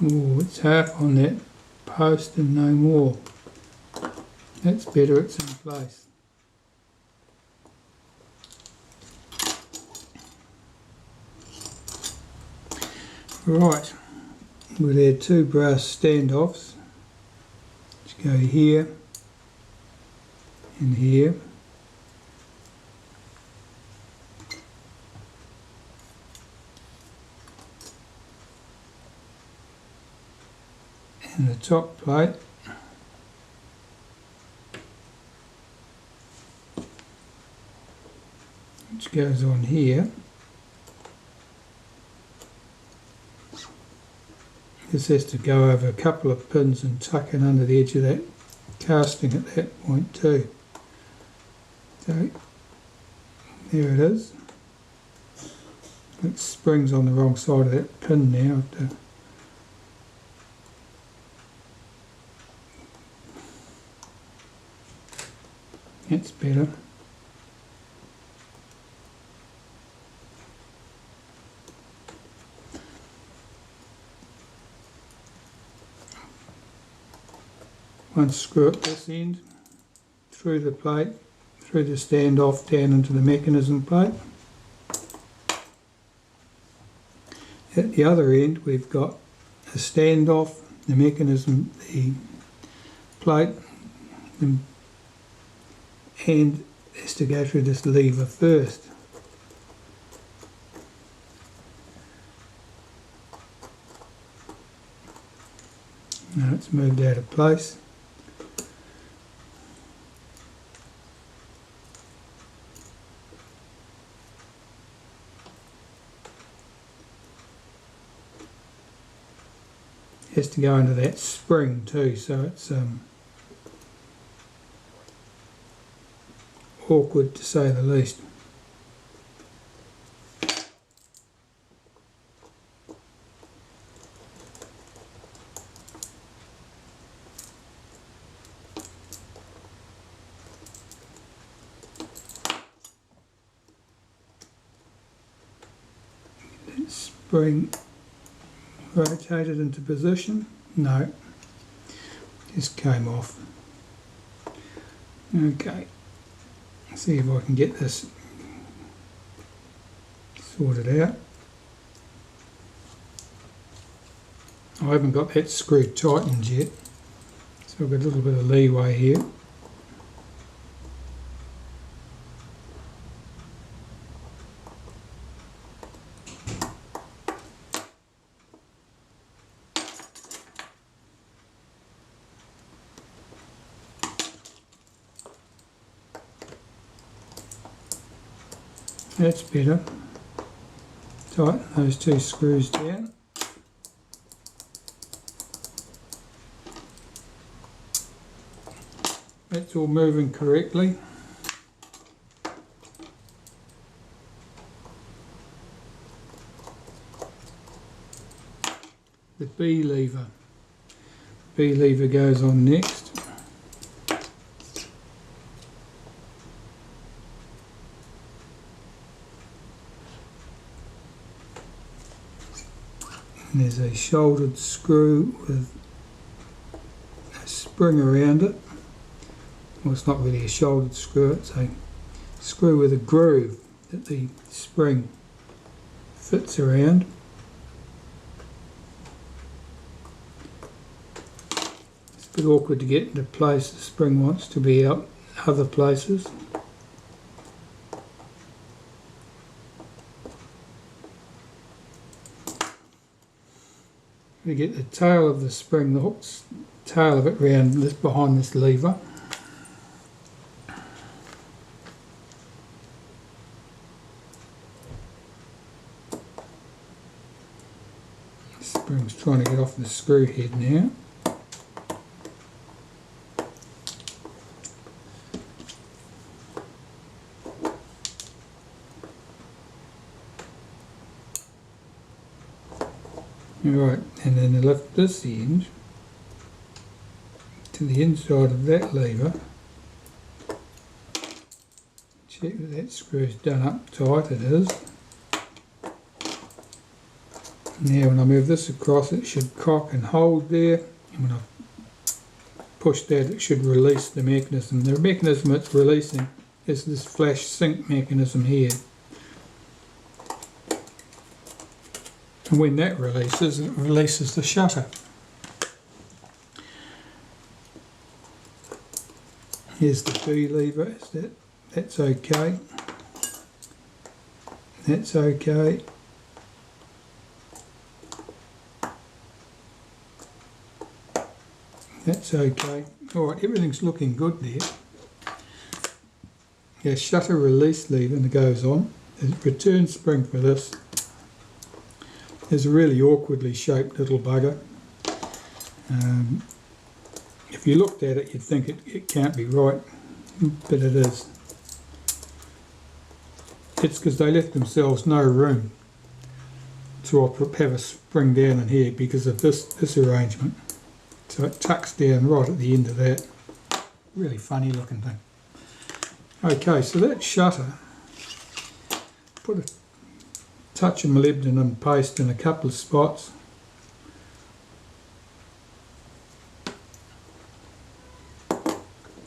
Oh, it's half on that post and no more. That's better, it's in place. Right, we'll add 2 brass standoffs. Let's go here and here. And the top plate. Which goes on here. This has to go over a couple of pins and tuck in under the edge of that casting at that point too. So there it is. It springs on the wrong side of that pin now. That's better. Unscrew at this end, through the plate, through the standoff down into the mechanism plate. At the other end we've got a standoff, the mechanism, the plate, and has to go through this lever first. Now it's moved out of place. Has to go into that spring too, so it's awkward to say the least. That spring rotated into position. No, just came off. Okay, let's see if I can get this sorted out. I haven't got that screw tightened yet, so I've got a little bit of leeway here. That's better. Tighten those 2 screws down. That's all moving correctly. The B lever. B lever goes on next. And there's a shouldered screw with a spring around it. Well, it's not really a shouldered screw, it's a screw with a groove that the spring fits around. It's a bit awkward to get into place. The spring wants to be out other places. We get the tail of the spring, the hook's tail of it round this, behind this lever. The spring's trying to get off the screw head now. Right, and then lift this end to the inside of that lever. Check that that screw's done up tight, it is. Now when I move this across, it should cock and hold there, and when I push that, it should release the mechanism. The mechanism it's releasing is this flash sync mechanism here. And when that releases, it releases the shutter. Here's the B lever, that's okay. That's okay. That's okay. Alright, everything's looking good there. The shutter release lever that goes on. The return spring for this is a really awkwardly shaped little bugger. If you looked at it, you'd think it can't be right, but it is. It's because they left themselves no room to have a spring down in here because of this arrangement. So it tucks down right at the end of that. Really funny looking thing. Okay, so that shutter, put a touch of molybdenum paste in a couple of spots.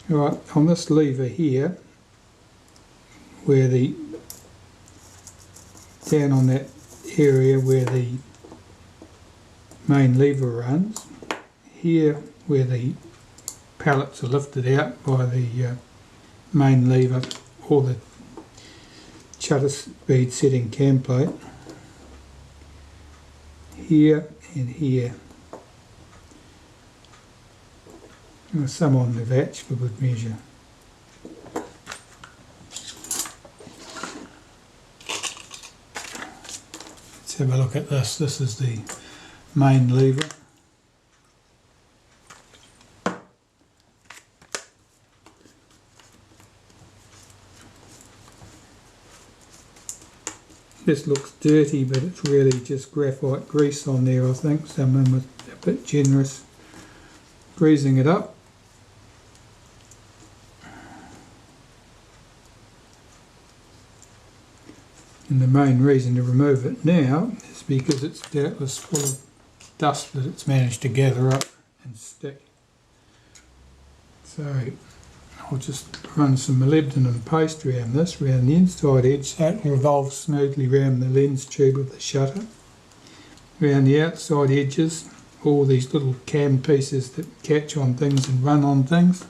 Right, on this lever here, where down on that area where the main lever runs, here where the pallets are lifted out by the main lever or the shutter speed setting cam plate, here and here. Some on the latch for good measure. Let's have a look at this. This is the main lever. This looks dirty, but it's really just graphite grease on there, I think. Someone was a bit generous greasing it up. And the main reason to remove it now is because it's doubtless full of dust that it's managed to gather up and stick. So I'll just run some molybdenum paste around this, around the inside edge, so it will revolve smoothly around the lens tube of the shutter. Around the outside edges, all these little cam pieces that catch on things and run on things.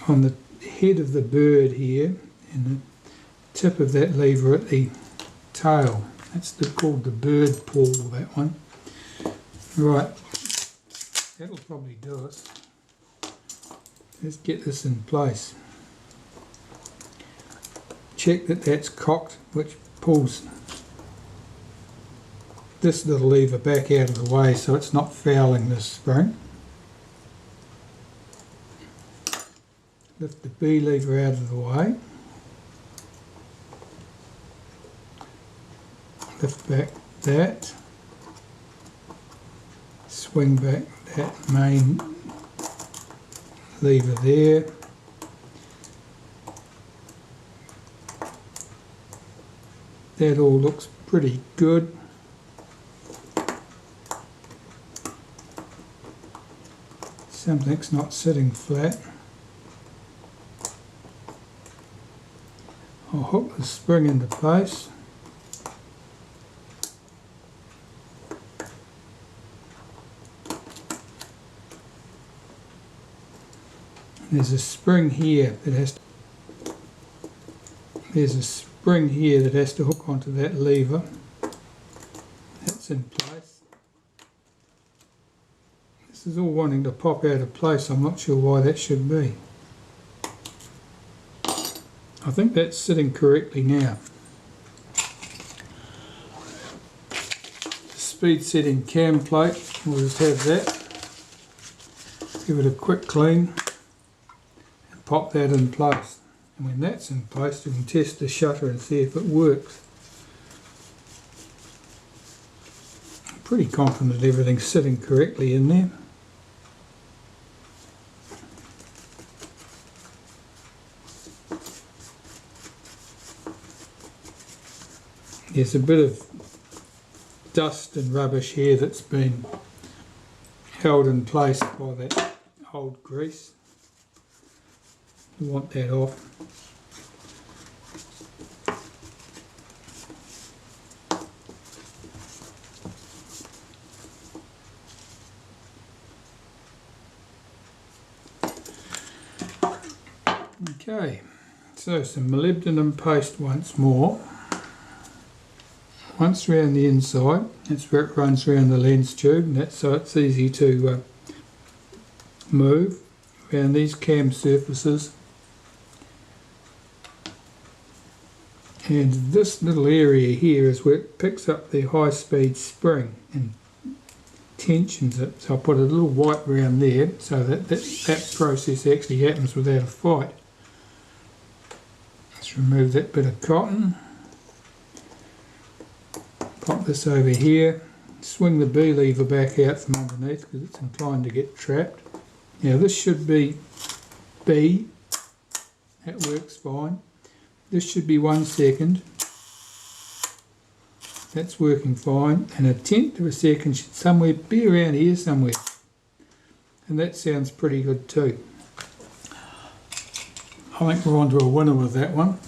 On the head of the bird here, and the tip of that lever at the tail. That's called the bird paw, that one. Right, that'll probably do us. Let's get this in place. Check that that's cocked, which pulls this little lever back out of the way so it's not fouling this spring. Lift the B lever out of the way. Lift back that. Swing back that main lever there. That all looks pretty good. Something's not sitting flat. I'll hook the spring into place. There's a spring here that has to hook onto that lever. That's in place. This is all wanting to pop out of place. I'm not sure why that should be. I think that's sitting correctly now. The speed setting cam plate, we'll just have that. Give it a quick clean and pop that in place. And when that's in place, we can test the shutter and see if it works. I'm pretty confident everything's sitting correctly in there. there's a bit of dust and rubbish here that's been held in place by that old grease. You want that off. Okay, so some molybdenum paste once more. Once around the inside, that's where it runs around the lens tube, and that's so it's easy to move around these cam surfaces. And this little area here is where it picks up the high speed spring and tensions it. So I put a little wipe around there so that process actually happens without a fight. Let's remove that bit of cotton. Pop this over here. Swing the B lever back out from underneath because it's inclined to get trapped. Now this should be B. That works fine. This should be 1 second. That's working fine. And a tenth of a second should somewhere be around here somewhere. And that sounds pretty good too. I think we're on to a winner with that one.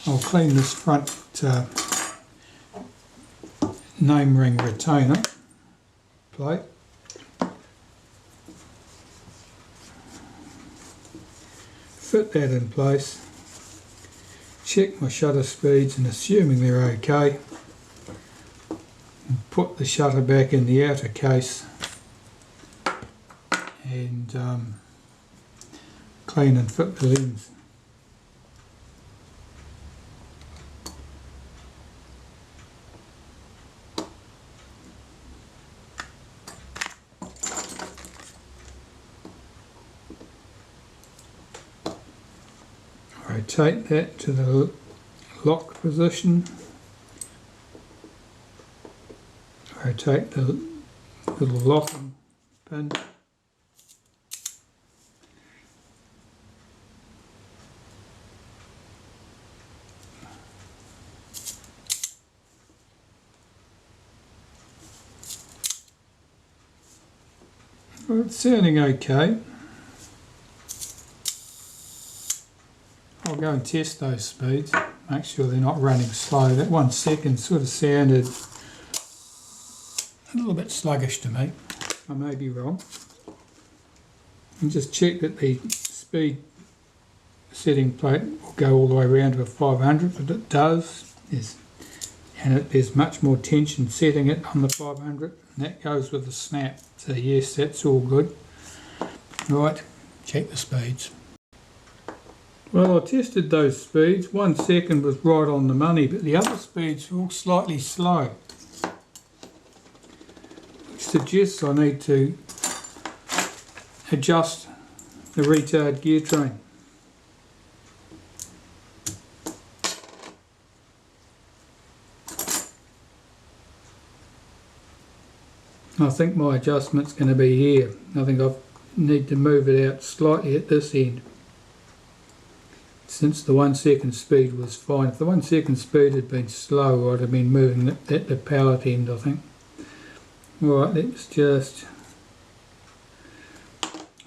I'll clean this front name ring retainer plate. Fit that in place. Check my shutter speeds and assuming they're okay, and put the shutter back in the outer case and clean and fit the lens. Rotate that to the lock position. Rotate the little locking pin. Well, it's sounding okay. I'll go and test those speeds, make sure they're not running slow. That 1 second sort of sounded a little bit sluggish to me. I may be wrong. And just check that the speed setting plate will go all the way around to a 500, but it does. There's much more tension setting it on the 500, and that goes with the snap. So yes, that's all good. Right, check the speeds. Well, I tested those speeds. 1 second was right on the money, but the other speeds were all slightly slow, which suggests I need to adjust the retard gear train. I think my adjustment's going to be here. I think I need to move it out slightly at this end. Since the 1 second speed was fine. If the 1 second speed had been slow, I'd have been moving it at the pallet end, I think. Right, let's just...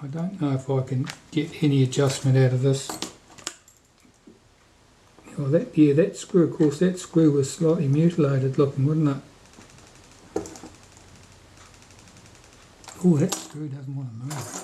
I don't know if I can get any adjustment out of this. Oh, that screw, of course, that screw was slightly mutilated looking, wasn't it? Oh, that screw doesn't want to move.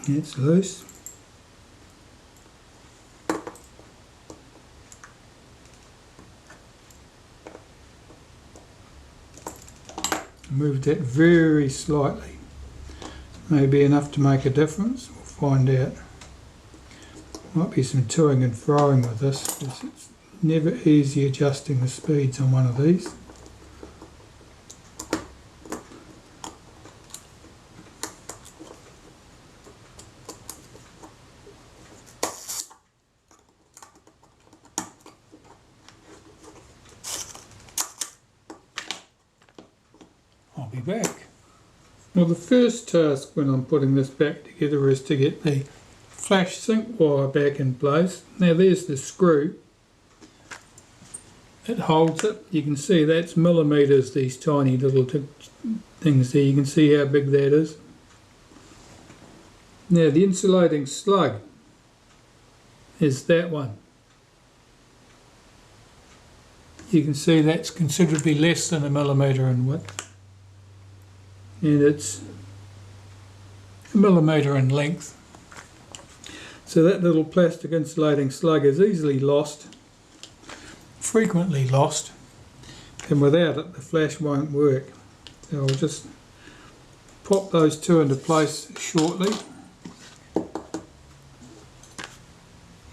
It's loose. Moved that very slightly. Maybe enough to make a difference. We'll find out. Might be some toing and froing with this, because it's never easy adjusting the speeds on one of these. back. Well, the first task when I'm putting this back together is to get the flash sync wire back in place. Now there's the screw. It holds it. You can see that's millimetres, these tiny little things there. You can see how big that is. Now the insulating slug is that one. You can see that's considerably less than a millimetre in width, and it's a millimetre in length. So that little plastic insulating slug is easily lost, frequently lost, and without it the flash won't work. So I'll just pop those two into place shortly.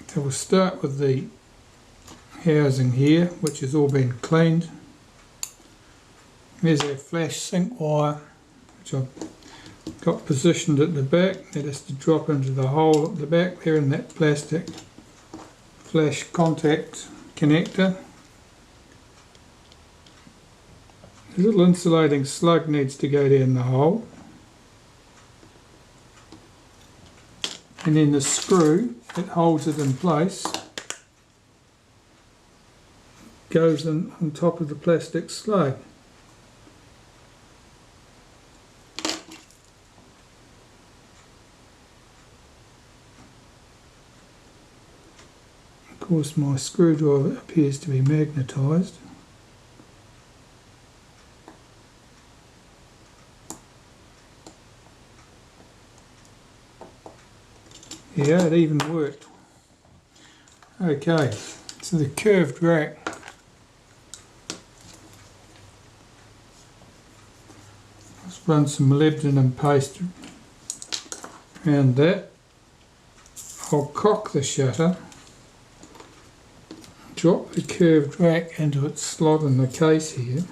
So we'll start with the housing here, which has all been cleaned. There's our flash sync wire, which I've got positioned at the back. That has to drop into the hole at the back there in that plastic flash contact connector. The little insulating slug needs to go down the hole, and then the screw that holds it in place goes in on top of the plastic slug. Of course my screwdriver appears to be magnetised. Yeah, it even worked. Okay, so the curved rack. Let's run some molybdenum paste around that. I'll cock the shutter, drop the curved rack into its slot in the case here.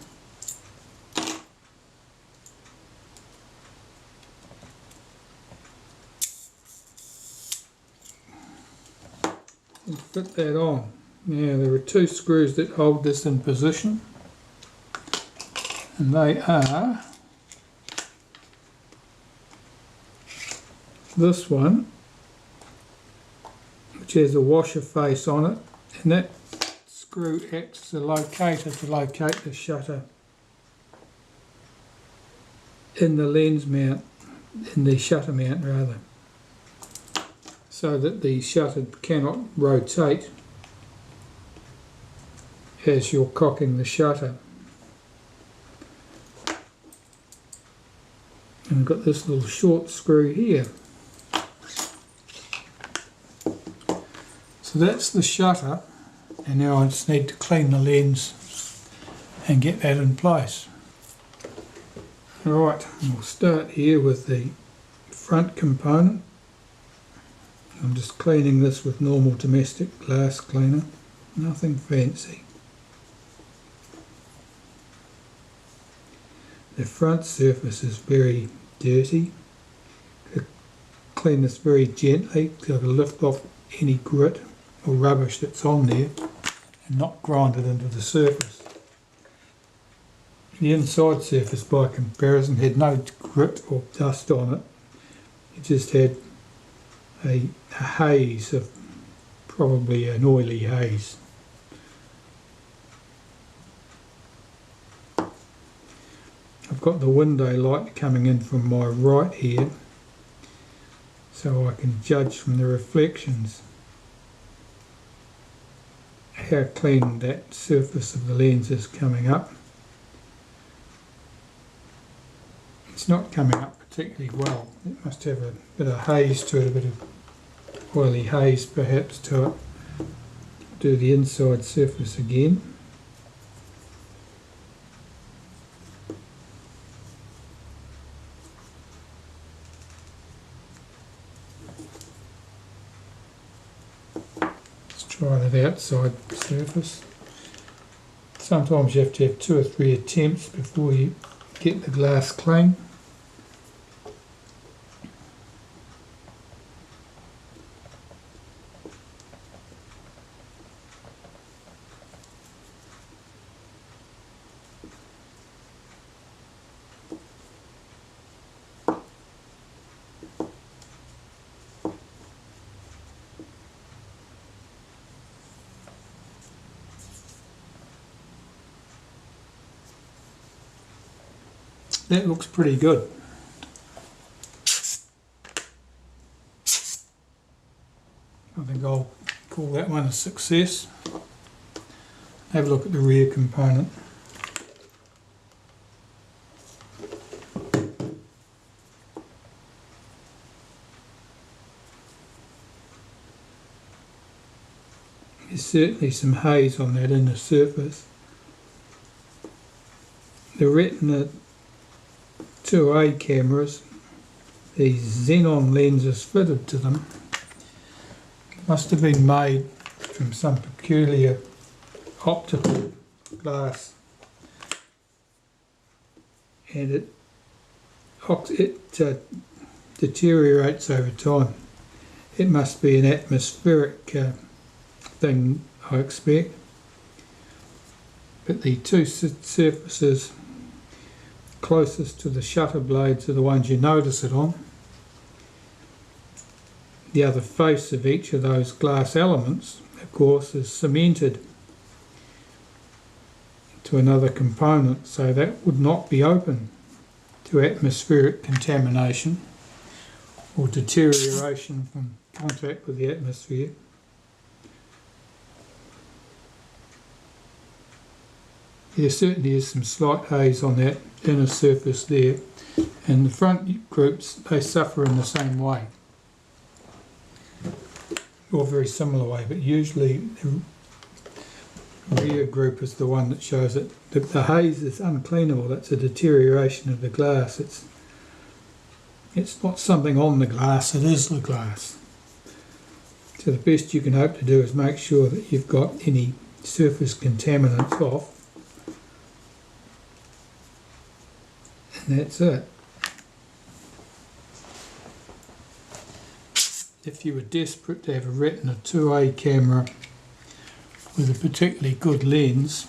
And fit that on. Now there are two screws that hold this in position, and they are this one, which has a washer face on it, and that screw acts as a locator to locate the shutter in the lens mount, in the shutter mount rather, so that the shutter cannot rotate as you're cocking the shutter. And I've got this little short screw here. So that's the shutter, and now I just need to clean the lens and get that in place. Alright, we'll start here with the front component. I'm just cleaning this with normal domestic glass cleaner, nothing fancy. The front surface is very dirty. Clean this very gently to lift off any grit or rubbish that's on there and not grind it into the surface. The inside surface by comparison had no grit or dust on it. It just had a haze of, probably an oily haze. I've got the window light coming in from my right here, so I can judge from the reflections how clean that surface of the lens is coming up. It's not coming up particularly well. It must have a bit of haze to it, a bit of oily haze perhaps to it. Do the inside surface again. Let's try that outside surface. Sometimes you have to have 2 or 3 attempts before you get the glass clean. that looks pretty good. I think I'll call that one a success. Have a look at the rear component. There's certainly some haze on that inner surface. The Retina IIa cameras, these xenon lenses fitted to them, must have been made from some peculiar optical glass, and it deteriorates over time. It must be an atmospheric thing, I expect. But the two surfaces closest to the shutter blades are the ones you notice it on. The other face of each of those glass elements, of course, is cemented to another component, so that would not be open to atmospheric contamination or deterioration from contact with the atmosphere. There certainly is some slight haze on that inner surface there, and the front groups, they suffer in the same way, or a very similar way, but usually the rear group is the one that shows it. The haze is uncleanable. That's a deterioration of the glass. It's not something on the glass, it is the glass. So the best you can hope to do is make sure that you've got any surface contaminants off, and that's it. If you were desperate to have a Retina IIa camera with a particularly good lens,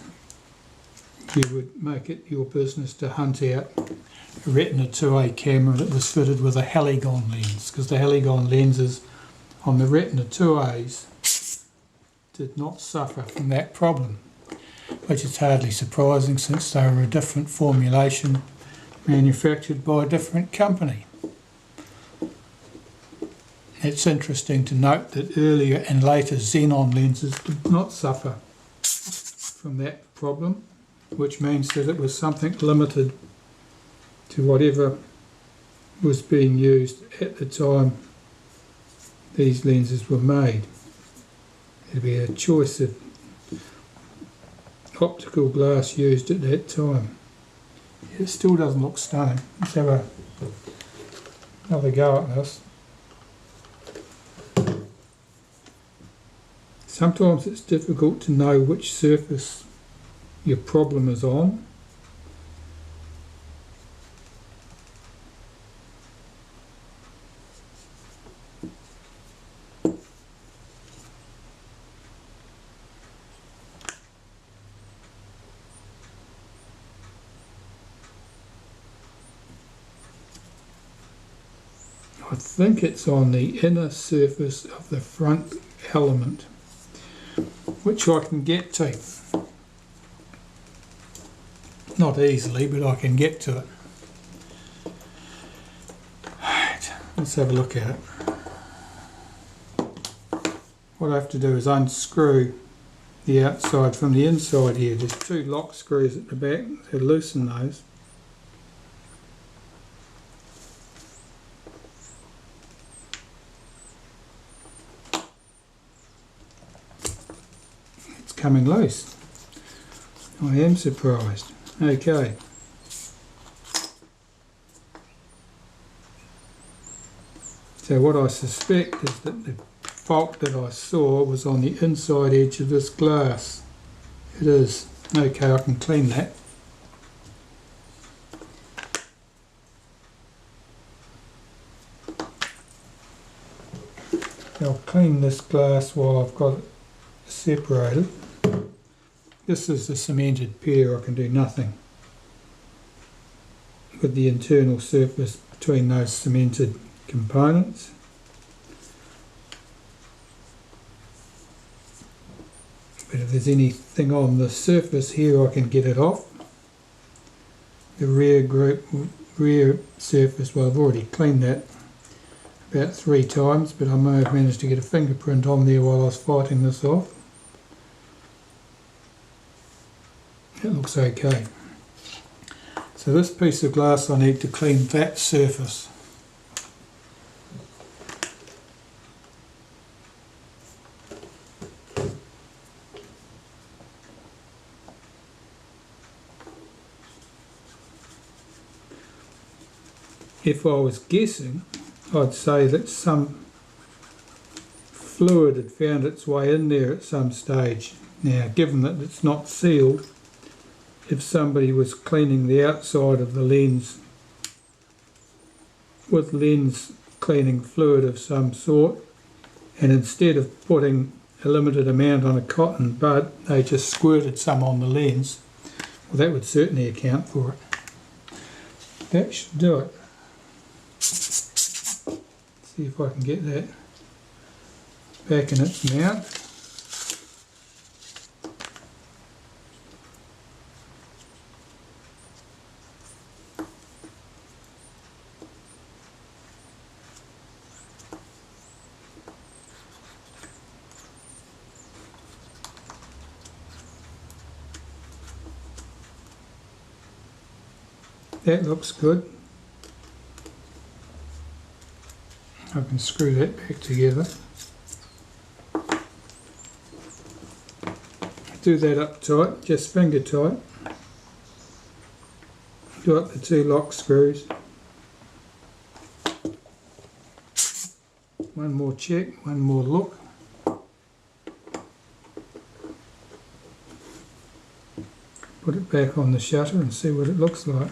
you would make it your business to hunt out a Retina IIa camera that was fitted with a heligon lens, because the heligon lenses on the Retina IIas did not suffer from that problem, which is hardly surprising since they were a different formulation manufactured by a different company. It's interesting to note that earlier and later xenon lenses did not suffer from that problem, which means that it was something limited to whatever was being used at the time these lenses were made. It'd be a choice of optical glass used at that time. It still doesn't look stunning. Let's have another go at this. Sometimes it's difficult to know which surface your problem is on. I think it's on the inner surface of the front element, which I can get to. Not easily, but I can get to it. Right, let's have a look at it. What I have to do is unscrew the outside from the inside here. There's two lock screws at the back, so loosen those. Coming loose. I am surprised. Okay. So what I suspect is that the fault that I saw was on the inside edge of this glass. It is. Okay, I can clean that. I'll clean this glass while I've got it separated. This is the cemented pair. I can do nothing with the internal surface between those cemented components. But if there's anything on the surface here, I can get it off. the rear surface. Well, I've already cleaned that about 3 times, but I may have managed to get a fingerprint on there while I was fighting this off. It looks okay. So this piece of glass, I need to clean that surface. If I was guessing, I'd say that some fluid had found its way in there at some stage. Now, given that it's not sealed, if somebody was cleaning the outside of the lens with lens cleaning fluid of some sort, and instead of putting a limited amount on a cotton bud, they just squirted some on the lens, well, that would certainly account for it. That should do it. See if I can get that back in its mount. That looks good. I can screw that back together. Do that up tight, just finger tight. Do up the 2 lock screws. One more check, one more look. Put it back on the shutter and see what it looks like.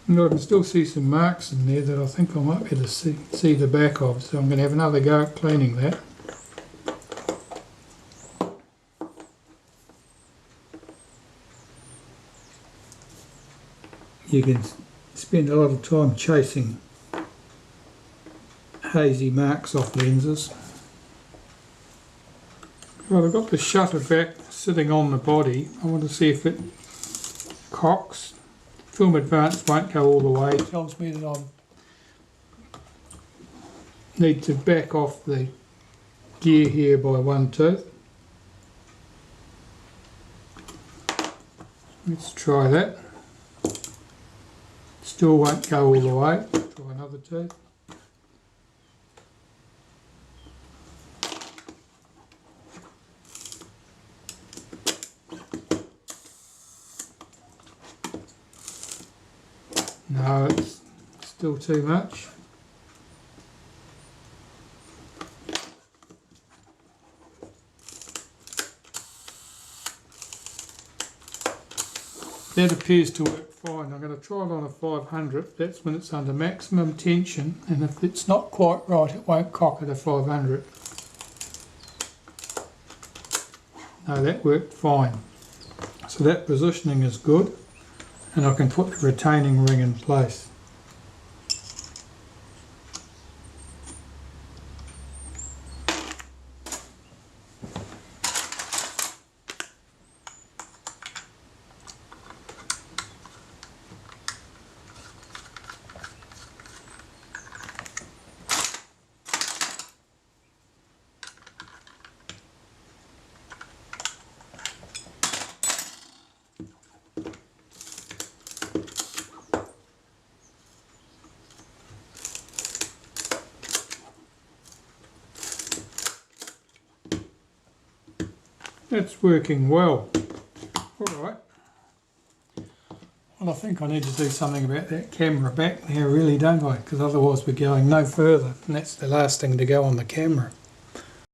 And I can still see some marks in there that I think I might be able to see the back of, so I'm going to have another go at cleaning that. You can spend a lot of time chasing hazy marks off lenses. Well, I've got the shutter back sitting on the body. I want to see if it cocks. Film advance won't go all the way. It tells me that I need to back off the gear here by 1 tooth. Let's try that. Still won't go all the way. Try another tooth. No, it's still too much. That appears to work fine. I'm going to try it on a 500. That's when it's under maximum tension, and if it's not quite right, it won't cock at a 500. No, that worked fine. So that positioning is good, and I can put the retaining ring in place. It's working well. Alright. Well, I think I need to do something about that camera back there, really, don't I? Because otherwise we're going no further, and that's the last thing to go on the camera.